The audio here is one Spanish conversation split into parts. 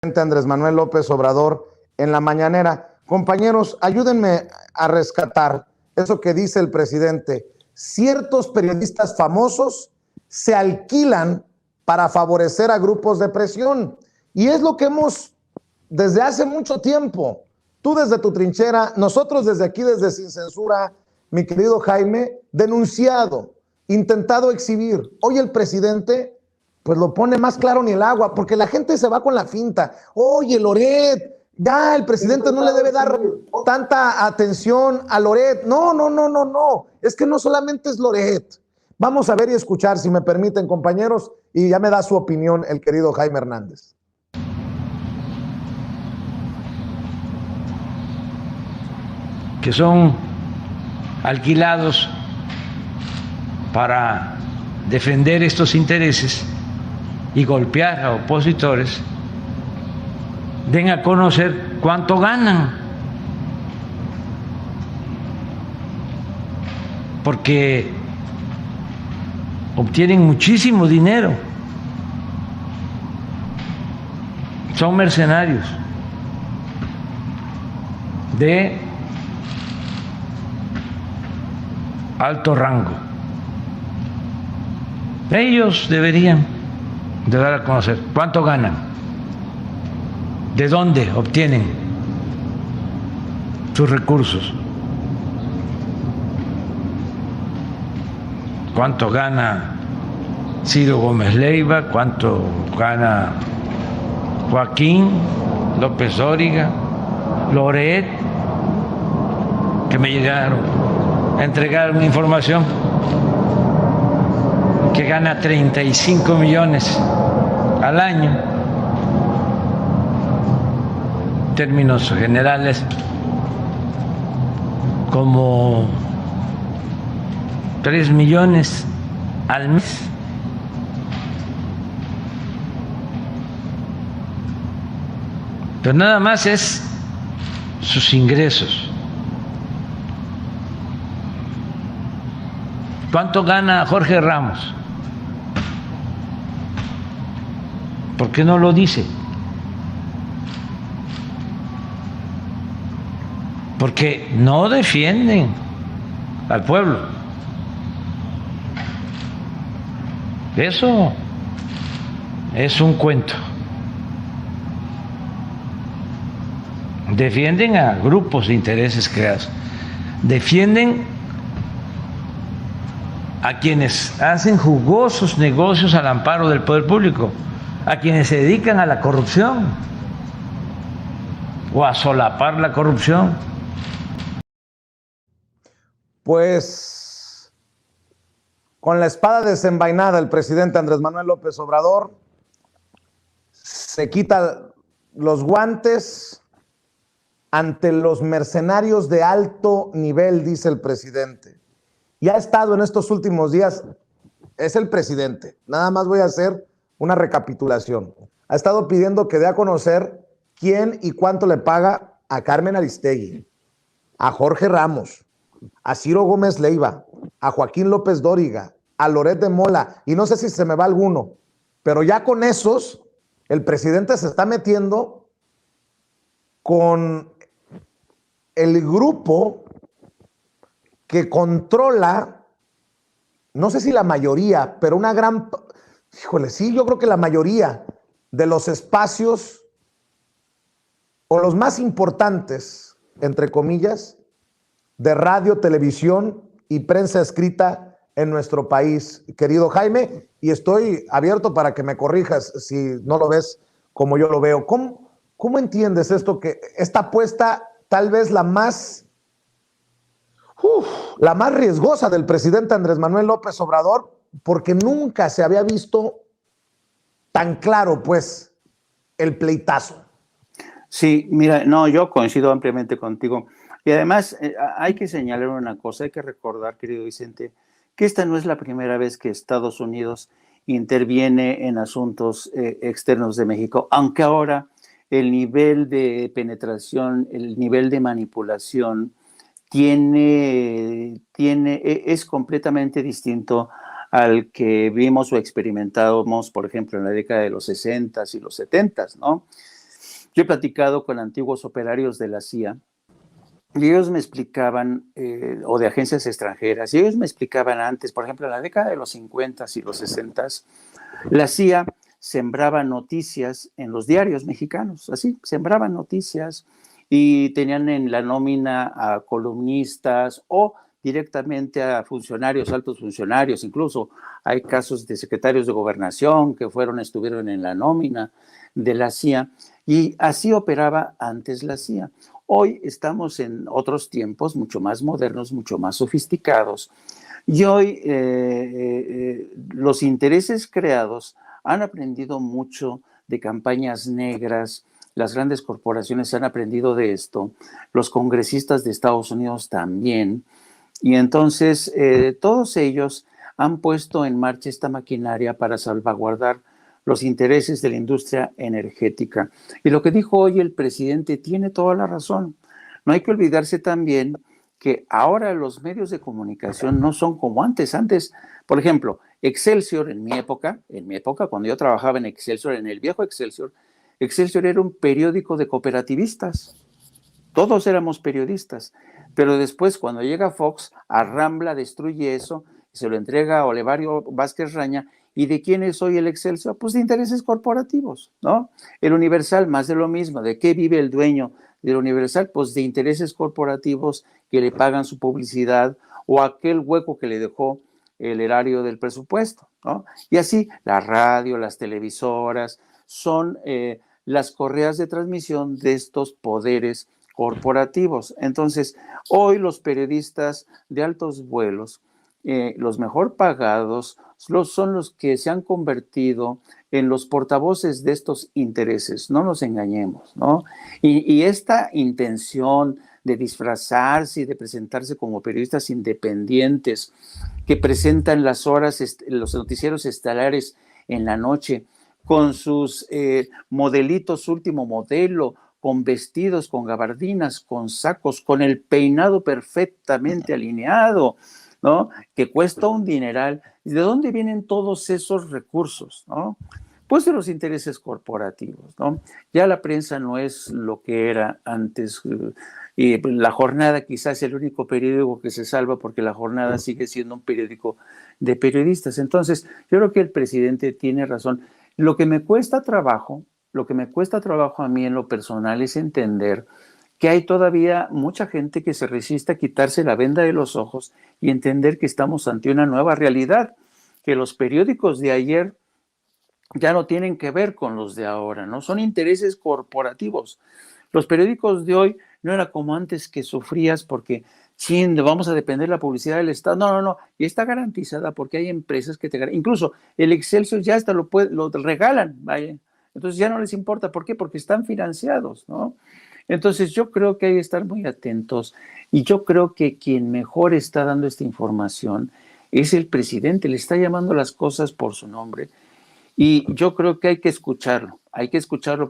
Andrés Manuel López Obrador en la mañanera. Compañeros, ayúdenme a rescatar eso que dice el presidente. Ciertos periodistas famosos se alquilan para favorecer a grupos de presión. Y es lo que hemos desde hace mucho tiempo. Tú desde tu trinchera, nosotros desde aquí, desde Sin Censura, mi querido Jaime, denunciado, intentado exhibir. Hoy el presidente pues lo pone más claro ni el agua, porque la gente se va con la finta. Oye, Loret, ya el presidente no le debe dar tanta atención a Loret. No. Es que no solamente es Loret. Vamos a ver y escuchar, si me permiten, compañeros, y ya me da su opinión el querido Jaime Hernández. Que son alquilados para defender estos intereses y golpear a opositores, den a conocer cuánto ganan, porque obtienen muchísimo dinero, son mercenarios de alto rango. Ellos deberían de dar a conocer cuánto ganan, de dónde obtienen sus recursos, cuánto gana Ciro Gómez Leiva, cuánto gana Joaquín López Dóriga, Loret, que me llegaron a entregar una información que gana 35 millones al año. En términos generales, como 3 millones al mes. Pero nada más es sus ingresos. ¿Cuánto gana Jorge Ramos? ¿Por qué no lo dice? Porque no defienden al pueblo. Eso es un cuento. Defienden a grupos de intereses creados. Defienden a quienes hacen jugosos negocios al amparo del poder público, a quienes se dedican a la corrupción o a solapar la corrupción. Pues con la espada desenvainada el presidente Andrés Manuel López Obrador se quita los guantes ante los mercenarios de alto nivel, dice el presidente. Y ha estado en estos últimos días, es el presidente, nada más voy a hacer una recapitulación. Ha estado pidiendo que dé a conocer quién y cuánto le paga a Carmen Aristegui, a Jorge Ramos, a Ciro Gómez Leiva, a Joaquín López Dóriga, a Loret de Mola, y no sé si se me va alguno, pero ya con esos, el presidente se está metiendo con el grupo que controla, no sé si la mayoría, pero una gran, híjole, sí, yo creo que la mayoría de los espacios o los más importantes, entre comillas, de radio, televisión y prensa escrita en nuestro país, querido Jaime, y estoy abierto para que me corrijas si no lo ves como yo lo veo. ¿Cómo entiendes esto, que esta apuesta tal vez la más riesgosa del presidente Andrés Manuel López Obrador, porque nunca se había visto tan claro, pues, el pleitazo? Sí, mira, no, yo coincido ampliamente contigo. Y además hay que señalar una cosa, hay que recordar, querido Vicente, que esta no es la primera vez que Estados Unidos interviene en asuntos externos de México, aunque ahora el nivel de penetración, el nivel de manipulación es completamente distinto al que vimos o experimentábamos, por ejemplo, en la década de los 60s y los 70s, ¿no? Yo he platicado con antiguos operarios de la CIA y ellos me explicaban, o de agencias extranjeras, y ellos me explicaban antes, por ejemplo, en la década de los 50 y los 60, la CIA sembraba noticias en los diarios mexicanos, así, sembraban noticias y tenían en la nómina a columnistas o directamente a funcionarios, altos funcionarios, incluso hay casos de secretarios de gobernación que estuvieron en la nómina de la CIA, y así operaba antes la CIA. Hoy estamos en otros tiempos mucho más modernos, mucho más sofisticados, y hoy los intereses creados han aprendido mucho de campañas negras. Las grandes corporaciones han aprendido de esto, los congresistas de Estados Unidos también, y entonces todos ellos han puesto en marcha esta maquinaria para salvaguardar los intereses de la industria energética. Y lo que dijo hoy el presidente tiene toda la razón. No hay que olvidarse también que ahora los medios de comunicación no son como antes. Antes, por ejemplo, Excelsior en mi época, cuando yo trabajaba en Excelsior, en el viejo Excelsior, Excelsior era un periódico de cooperativistas. Todos éramos periodistas. Pero después, cuando llega Fox, Arrambla destruye eso, se lo entrega a Olevario Vázquez Raña. ¿Y de quién es hoy el Excelsior? Pues de intereses corporativos, ¿no? El Universal, más de lo mismo. ¿De qué vive el dueño del Universal? Pues de intereses corporativos que le pagan su publicidad o aquel hueco que le dejó el erario del presupuesto, ¿no? Y así la radio, las televisoras son las correas de transmisión de estos poderes corporativos. Entonces, hoy los periodistas de altos vuelos, los mejor pagados, son los que se han convertido en los portavoces de estos intereses, no nos engañemos, ¿no? Y esta intención de disfrazarse y de presentarse como periodistas independientes que presentan las horas, los noticieros estelares en la noche con sus modelitos último modelo, con vestidos, con gabardinas, con sacos, con el peinado perfectamente alineado, ¿no? Que cuesta un dineral. ¿De dónde vienen todos esos recursos, no? Pues de los intereses corporativos, ¿no? Ya la prensa no es lo que era antes. Y La Jornada quizás es el único periódico que se salva porque La Jornada sigue siendo un periódico de periodistas. Entonces, yo creo que el presidente tiene razón. Lo que me cuesta trabajo a mí en lo personal es entender que hay todavía mucha gente que se resiste a quitarse la venda de los ojos y entender que estamos ante una nueva realidad, que los periódicos de ayer ya no tienen que ver con los de ahora, ¿no? Son intereses corporativos. Los periódicos de hoy no era como antes que sufrías porque, vamos a depender de la publicidad del Estado. No, y está garantizada porque hay empresas que te garantiza. Incluso el Excelsior ya hasta lo regalan, vaya. Entonces ya no les importa. ¿Por qué? Porque están financiados, ¿no? Entonces yo creo que hay que estar muy atentos y yo creo que quien mejor está dando esta información es el presidente, le está llamando las cosas por su nombre y yo creo que hay que escucharlo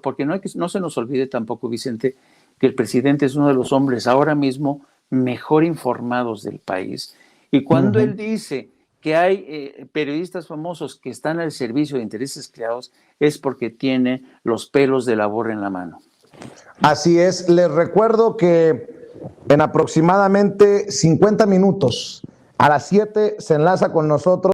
porque no se nos olvide tampoco, Vicente, que el presidente es uno de los hombres ahora mismo mejor informados del país. Y cuando él dice que hay periodistas famosos que están al servicio de intereses creados, es porque tiene los pelos de la burra en la mano. Así es, les recuerdo que en aproximadamente 50 minutos, a las 7 se enlaza con nosotros